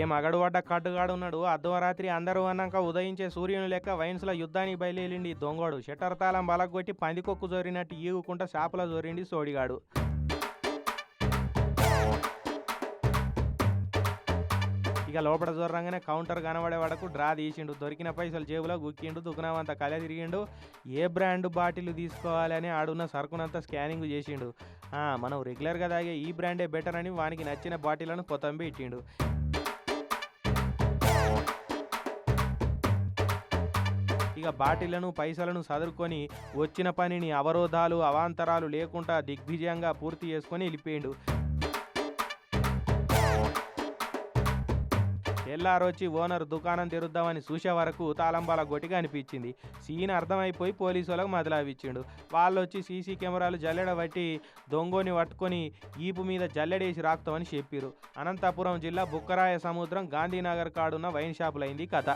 ఏం అగడుపడ్డ కట్టుగాడు ఉన్నాడు. అర్ధరాత్రి అందరూ అన్నాక ఉదయించే సూర్యుని లెక్క వైన్స్ల యుద్ధానికి బయలుదేరిండి ఈ దొంగోడు. షట్టర్ తాళం బలగొట్టి పందికొక్కు జోరినట్టు ఈగుకుంటా షాపులో జోరిండి సోడిగాడు. ఇక లోపల జొర్రంగానే కౌంటర్ కనబడే వరకు డ్రా తీసిండు. దొరికిన పైసలు జేబులో గుక్కిండు. దుకాణం కల తిరిగిండు. ఏ బ్రాండ్ బాటిల్ తీసుకోవాలని ఆడున్న సరుకునంతా స్కానింగ్ చేసిండు. మనం రెగ్యులర్గా తాగే ఈ బ్రాండే బెటర్ అని వానికి నచ్చిన బాటిల్లను పొతంబి ఇట్టిండు. ఇక బాటిళ్లను పైసలను సదురుకొని వచ్చిన పనిని అవరోధాలు అవాంతరాలు లేకుండా దిగ్విజయంగా పూర్తి చేసుకొని వెళ్ళిపోయిండు. తెల్లారొచ్చి ఓనర్ దుకాణం తెరుద్దామని చూసే వరకు తాళంబాల గొట్టిగా అనిపించింది. సీన్ అర్థమైపోయి పోలీసు వాళ్ళకు మదిలావిచ్చిండు. వాళ్ళు వచ్చి సీసీ కెమెరాలు జల్లెడ బట్టి దొంగోని పట్టుకొని ఈపు మీద జల్లెడేసి రాకుతామని చెప్పిరు. అనంతపురం జిల్లా బుక్కరాయ సముద్రం గాంధీనగర్ కాడున్న వైన్ షాపులైంది కథ.